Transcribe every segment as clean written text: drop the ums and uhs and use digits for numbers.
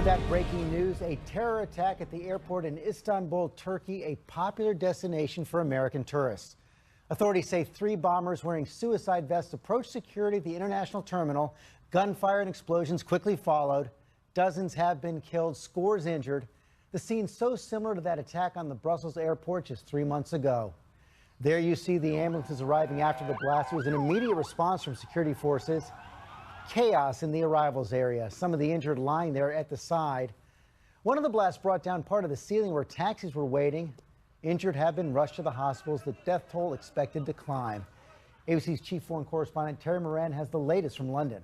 that breaking news, a terror attack at the airport in Istanbul, Turkey, a popular destination for American tourists. Authorities say 3 bombers wearing suicide vests approached security at the international terminal. Gunfire and explosions quickly followed. Dozens have been killed, scores injured. The scene so similar to that attack on the Brussels airport just 3 months ago. There you see the ambulances arriving after the blast. There was an immediate response from security forces. Chaos in the arrivals area. Some of the injured lying there at the side. One of the blasts brought down part of the ceiling where taxis were waiting. Injured have been rushed to the hospitals. The death toll expected to climb. ABC's chief foreign correspondent Terry Moran has the latest from London.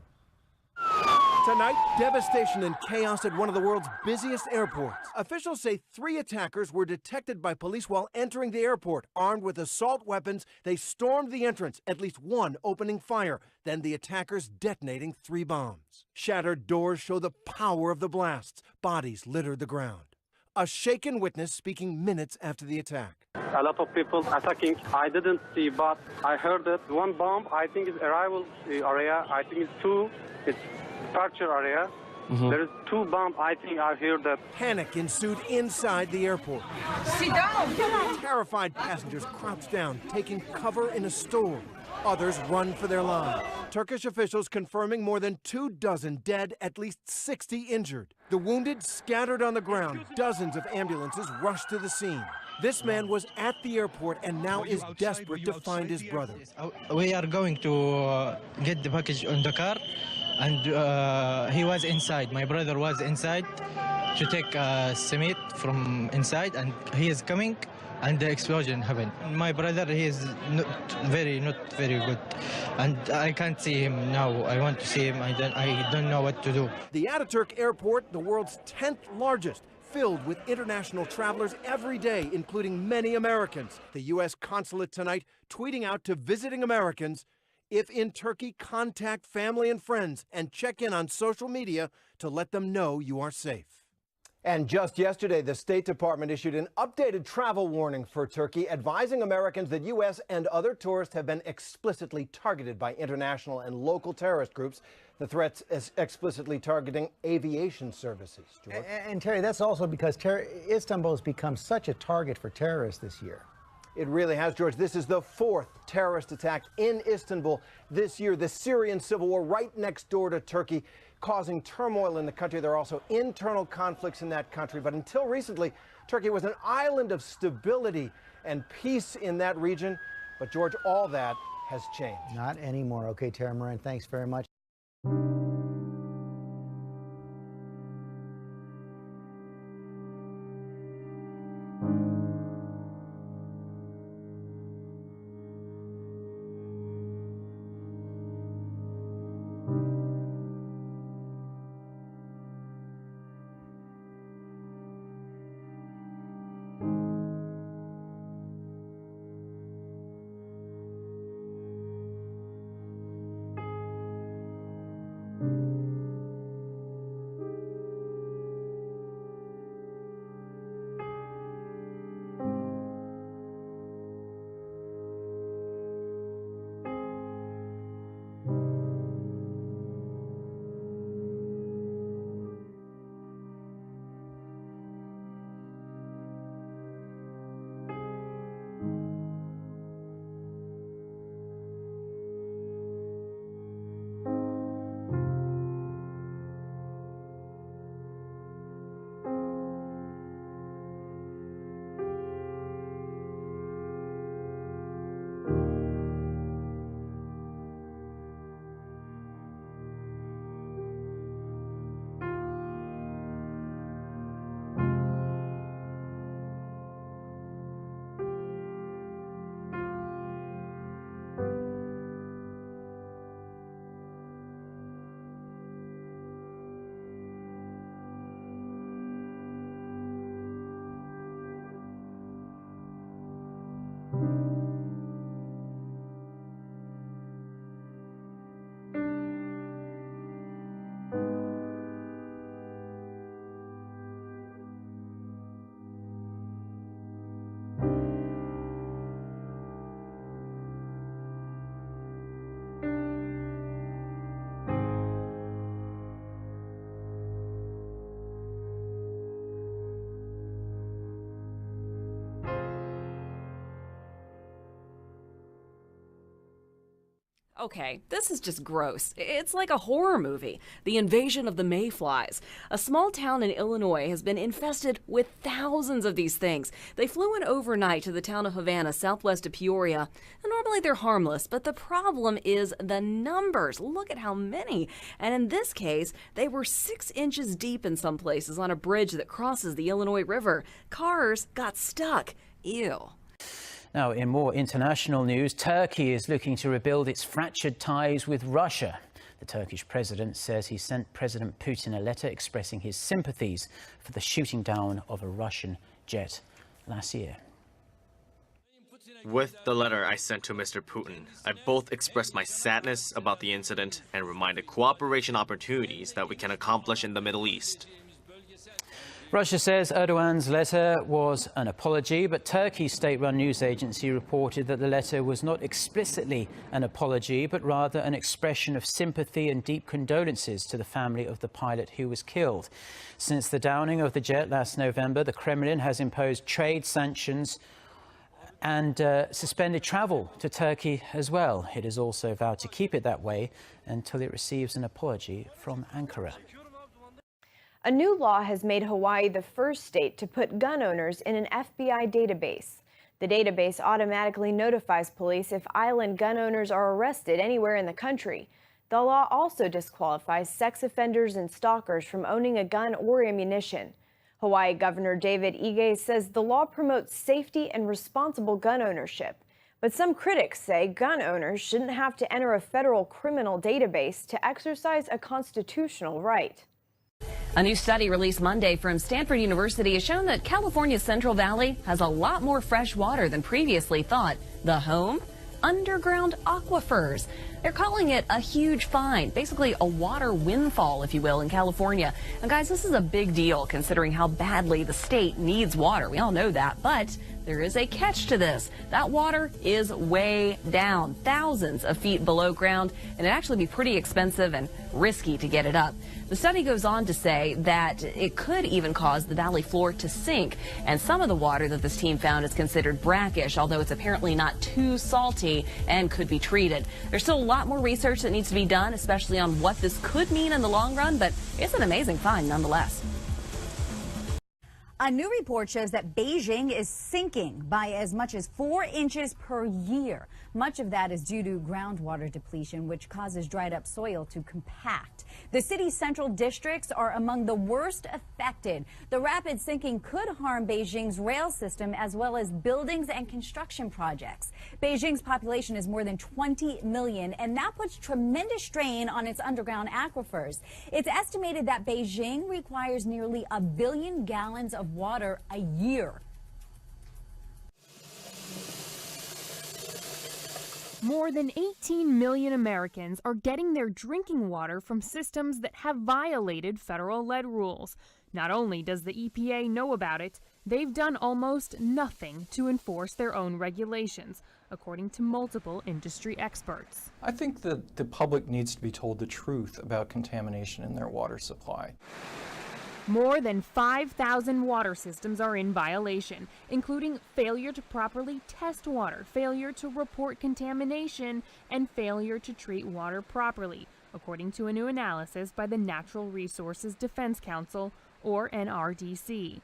Tonight, devastation and chaos at one of the world's busiest airports. Officials say 3 attackers were detected by police while entering the airport. Armed with assault weapons, they stormed the entrance, at least one opening fire. Then the attackers detonating 3 bombs. Shattered doors show the power of the blasts. Bodies littered the ground. A shaken witness speaking minutes after the attack. A lot of people attacking. I didn't see, but I heard that one bomb, I think it's arrival area. I think it's 2. It's departure area. There is 2 bombs. I think I heard that. Panic ensued inside the airport. Sit down. Terrified passengers crouched down, taking cover in a store. Others run for their lives. Turkish officials confirming more than 24 dead, at least 60 injured. The wounded scattered on the ground. Dozens of ambulances rushed to the scene. This man was at the airport and now is desperate to find his brother. We are going to get the package on the car, and he was inside. My brother was inside to take cement from inside, and he is coming, and the explosion happened. My brother, he is not very good, and I can't see him now. I want to see him. I don't know what to do. The Ataturk Airport, the world's 10th largest, filled with international travelers every day, including many Americans. The U.S. consulate tonight tweeting out to visiting Americans, if in Turkey, contact family and friends and check in on social media to let them know you are safe. And just yesterday, the State Department issued an updated travel warning for Turkey, advising Americans that U.S. and other tourists have been explicitly targeted by international and local terrorist groups. The threats is explicitly targeting aviation services. George? And Terry, that's also because Istanbul has become such a target for terrorists this year. It really has, George. This is the 4th terrorist attack in Istanbul this year. The Syrian civil war right next door to Turkey, causing turmoil in the country. There are also internal conflicts in that country. But until recently, Turkey was an island of stability and peace in that region. But, George, all that has changed. Not anymore. Okay, Terry Moran, thanks very much. Okay, this is just gross. It's like a horror movie. The invasion of the mayflies. A small town in Illinois has been infested with thousands of these things. They flew in overnight to the town of Havana, southwest of Peoria. And normally they're harmless, but the problem is the numbers. Look at how many. And in this case, they were 6 inches deep in some places on a bridge that crosses the Illinois River. Cars got stuck. Ew. Now, in more international news, Turkey is looking to rebuild its fractured ties with Russia. The Turkish president says he sent President Putin a letter expressing his sympathies for the shooting down of a Russian jet last year. With the letter I sent to Mr. Putin, I both expressed my sadness about the incident and reminded cooperation opportunities that we can accomplish in the Middle East. Russia says Erdogan's letter was an apology, but Turkey's state-run news agency reported that the letter was not explicitly an apology, but rather an expression of sympathy and deep condolences to the family of the pilot who was killed. Since the downing of the jet last November, the Kremlin has imposed trade sanctions and suspended travel to Turkey as well. It has also vowed to keep it that way until it receives an apology from Ankara. A new law has made Hawaii the first state to put gun owners in an FBI database. The database automatically notifies police if island gun owners are arrested anywhere in the country. The law also disqualifies sex offenders and stalkers from owning a gun or ammunition. Hawaii Governor David Ige says the law promotes safety and responsible gun ownership. But some critics say gun owners shouldn't have to enter a federal criminal database to exercise a constitutional right. A new study released Monday from Stanford University has shown that California's Central Valley has a lot more fresh water than previously thought. The home? Underground aquifers. They're calling it a huge find, basically a water windfall, if you will, in California. And guys, this is a big deal considering how badly the state needs water. We all know that, but there is a catch to this. That water is way down, thousands of feet below ground, and it'd actually be pretty expensive and risky to get it up. The study goes on to say that it could even cause the valley floor to sink, and some of the water that this team found is considered brackish, although it's apparently not too salty and could be treated. There's still a lot more research that needs to be done, especially on what this could mean in the long run, but it's an amazing find nonetheless. A new report shows that Beijing is sinking by as much as 4 inches per year. Much of that is due to groundwater depletion, which causes dried up soil to compact. The city's central districts are among the worst affected. The rapid sinking could harm Beijing's rail system as well as buildings and construction projects. Beijing's population is more than 20 million, and that puts tremendous strain on its underground aquifers. It's estimated that Beijing requires nearly 1 billion gallons of water a year. More than 18 million Americans are getting their drinking water from systems that have violated federal lead rules. Not only does the EPA know about it, they've done almost nothing to enforce their own regulations, according to multiple industry experts. I think that the public needs to be told the truth about contamination in their water supply. More than 5,000 water systems are in violation, including failure to properly test water, failure to report contamination, and failure to treat water properly, according to a new analysis by the Natural Resources Defense Council, or NRDC.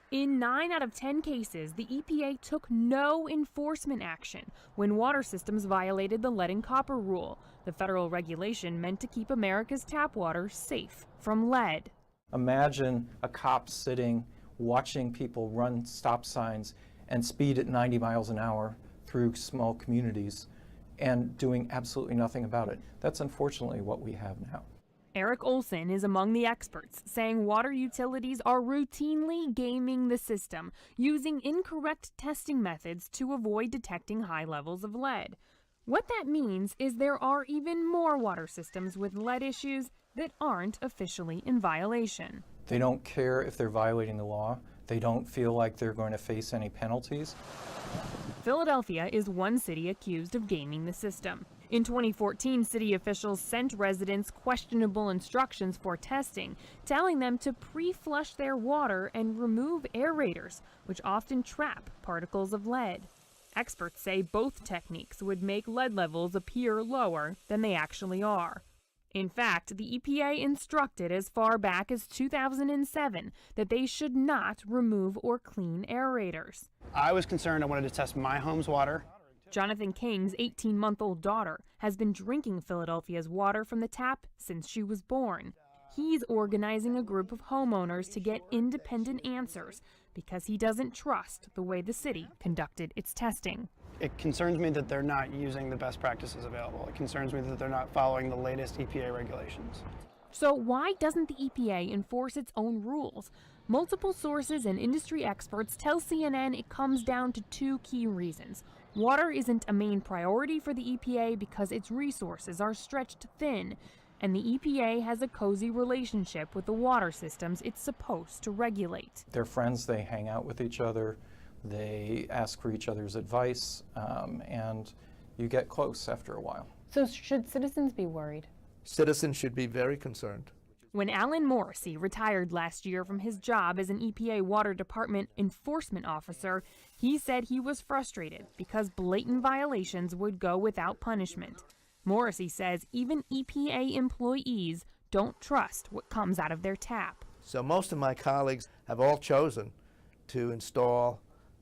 In 9 out of 10 cases, the EPA took no enforcement action when water systems violated the lead and copper rule, the federal regulation meant to keep America's tap water safe from lead. Imagine a cop sitting, watching people run stop signs and speed at 90 miles an hour through small communities and doing absolutely nothing about it. That's unfortunately what we have now. Eric Olson is among the experts, saying water utilities are routinely gaming the system, using incorrect testing methods to avoid detecting high levels of lead. What that means is there are even more water systems with lead issues that aren't officially in violation. They don't care if they're violating the law. They don't feel like they're going to face any penalties. Philadelphia is one city accused of gaming the system. In 2014, city officials sent residents questionable instructions for testing, telling them to pre-flush their water and remove aerators, which often trap particles of lead. Experts say both techniques would make lead levels appear lower than they actually are. In fact, the EPA instructed as far back as 2007 that they should not remove or clean aerators. I was concerned. I wanted to test my home's water. Jonathan King's 18-month-old daughter has been drinking Philadelphia's water from the tap since she was born. He's organizing a group of homeowners to get independent answers because he doesn't trust the way the city conducted its testing. It concerns me that they're not using the best practices available. It concerns me that they're not following the latest EPA regulations. So why doesn't the EPA enforce its own rules? Multiple sources and industry experts tell CNN it comes down to two key reasons. Water isn't a main priority for the EPA because its resources are stretched thin, and the EPA has a cozy relationship with the water systems it's supposed to regulate. They're friends, they hang out with each other, they ask for each other's advice, and you get close after a while. So should citizens be worried? Citizens should be very concerned. When Alan Morrissey retired last year from his job as an EPA Water Department enforcement officer, he said he was frustrated because blatant violations would go without punishment. Morrissey says even EPA employees don't trust what comes out of their tap. So most of my colleagues have all chosen to install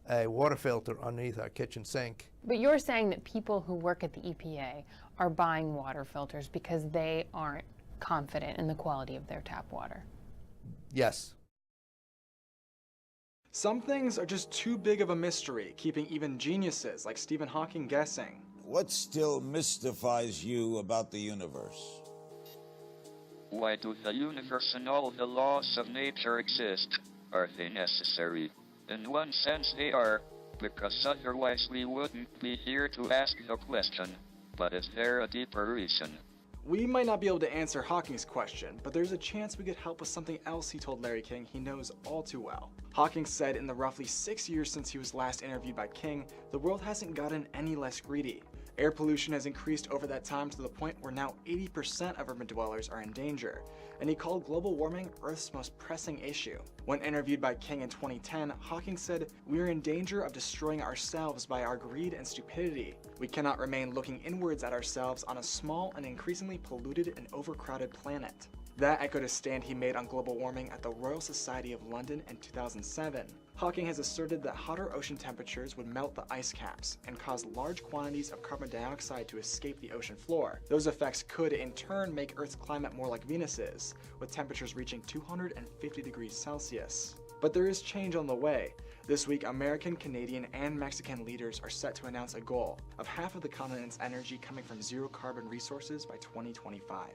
a water filter underneath our kitchen sink. But you're saying that people who work at the EPA are buying water filters because they aren't confident in the quality of their tap water. Yes. Some things are just too big of a mystery, keeping even geniuses like Stephen Hawking guessing. What still mystifies you about the universe? Why do the universe and all the laws of nature exist? Are they necessary? In one sense they are, because otherwise we wouldn't be here to ask the question. But is there a deeper reason? We might not be able to answer Hawking's question, but there's a chance we could help with something else he told Larry King he knows all too well. Hawking said in the roughly 6 years since he was last interviewed by King, the world hasn't gotten any less greedy. Air pollution has increased over that time to the point where now 80% of urban dwellers are in danger, and he called global warming Earth's most pressing issue. When interviewed by King in 2010, Hawking said, "We are in danger of destroying ourselves by our greed and stupidity. We cannot remain looking inwards at ourselves on a small and increasingly polluted and overcrowded planet." That echoed a stand he made on global warming at the Royal Society of London in 2007. Hawking has asserted that hotter ocean temperatures would melt the ice caps and cause large quantities of carbon dioxide to escape the ocean floor. Those effects could, in turn, make Earth's climate more like Venus's, with temperatures reaching 250 degrees Celsius. But there is change on the way. This week, American, Canadian, and Mexican leaders are set to announce a goal of half of the continent's energy coming from zero-carbon resources by 2025.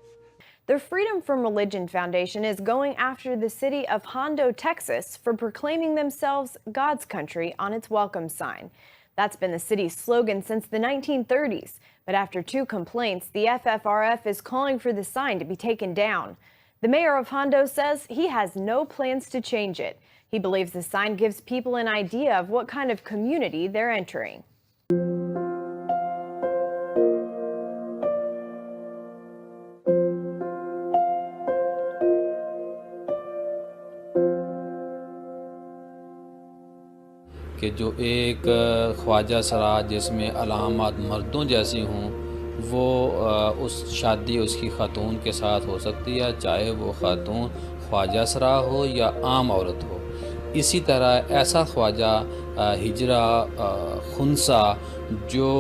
The Freedom from Religion Foundation is going after the city of Hondo, Texas, for proclaiming themselves God's country on its welcome sign. That's been the city's slogan since the 1930s. But after 2 complaints, the FFRF is calling for the sign to be taken down. The mayor of Hondo says he has no plans to change it. He believes the sign gives people an idea of what kind of community they're entering. कि जो एक ख्वाजा सरा जिसमें अलामात मर्दों जैसी हों वो उस शादी उसकी ख़ातून के साथ हो सकती है, चाहे वो ख़ातून ख्वाजा सरा हो या आम औरत हो। इसी तरह ऐसा ख्वाजा हिजरा खुनसा जो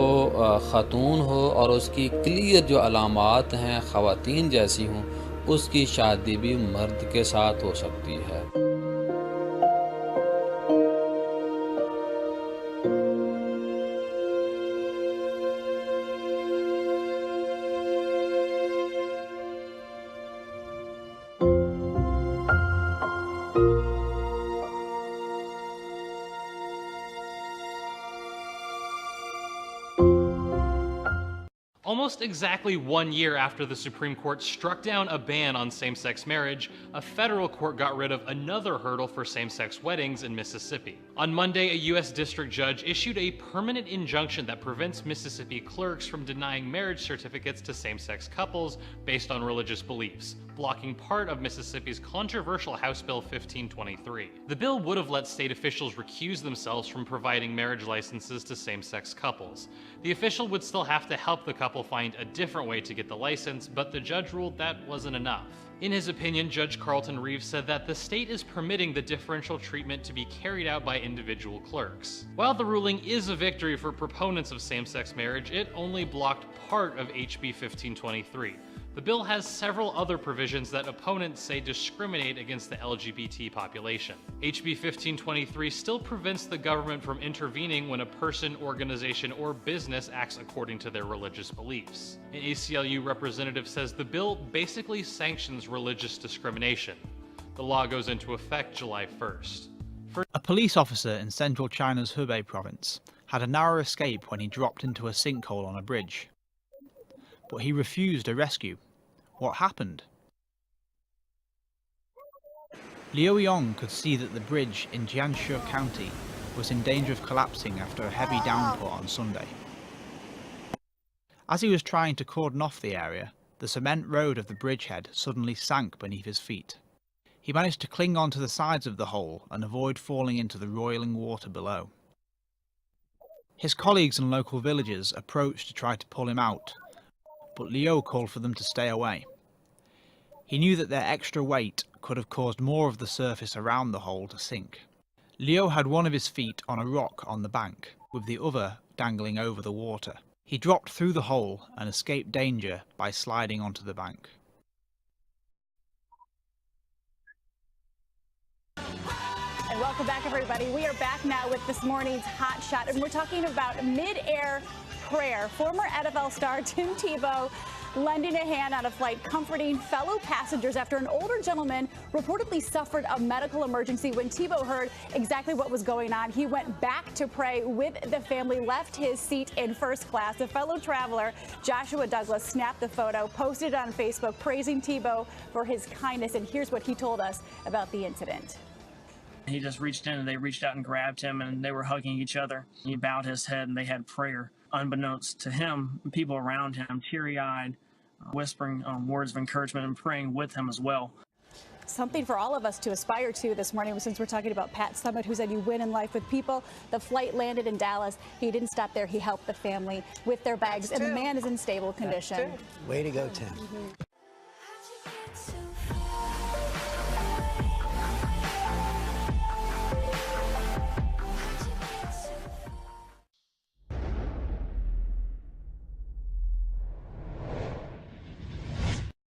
ख़ातून हो और उसकी क्लियर जो अलामात हैं ख़वातीन जैसी हों, उसकी शादी भी मर्द के साथ हो सकती है। Almost exactly 1 year after the Supreme Court struck down a ban on same-sex marriage, a federal court got rid of another hurdle for same-sex weddings in Mississippi. On Monday, a U.S. district judge issued a permanent injunction that prevents Mississippi clerks from denying marriage certificates to same-sex couples based on religious beliefs, blocking part of Mississippi's controversial House Bill 1523. The bill would have let state officials recuse themselves from providing marriage licenses to same-sex couples. The official would still have to help the couple find a different way to get the license, but the judge ruled that wasn't enough. In his opinion, Judge Carlton Reeves said that the state is permitting the differential treatment to be carried out by individual clerks. While the ruling is a victory for proponents of same-sex marriage, it only blocked part of HB 1523. The bill has several other provisions that opponents say discriminate against the LGBT population. HB 1523 still prevents the government from intervening when a person, organization, or business acts according to their religious beliefs. An ACLU representative says the bill basically sanctions religious discrimination. The law goes into effect July 1st. A police officer in central China's Hubei province had a narrow escape when he dropped into a sinkhole on a bridge. But he refused a rescue. What happened? Liu Yong could see that the bridge in Jiangsu County was in danger of collapsing after a heavy downpour on Sunday. As he was trying to cordon off the area, the cement road of the bridgehead suddenly sank beneath his feet. He managed to cling onto the sides of the hole and avoid falling into the roiling water below. His colleagues and local villagers approached to try to pull him out, but Liu called for them to stay away. He knew that their extra weight could have caused more of the surface around the hole to sink. Liu had one of his feet on a rock on the bank, with the other dangling over the water. He dropped through the hole and escaped danger by sliding onto the bank. And welcome back, everybody. We are back now with this morning's Hot Shot, and we're talking about mid-air prayer. Former NFL star Tim Tebow lending a hand on a flight, comforting fellow passengers after an older gentleman reportedly suffered a medical emergency. When Tebow heard exactly what was going on, he went back to pray with the family, left his seat in first class. A fellow traveler, Joshua Douglas, snapped the photo, posted it on Facebook, praising Tebow for his kindness. And here's what he told us about the incident. He just reached in and they reached out and grabbed him and they were hugging each other. He bowed his head and they had prayer. Unbeknownst to him, people around him, teary-eyed, whispering words of encouragement and praying with him as well. Something for all of us to aspire to this morning, since we're talking about Pat Summitt, who said you win in life with people. The flight landed in Dallas. He didn't stop there. He helped the family with their bags, and the man is in stable condition. Way to go, Tim.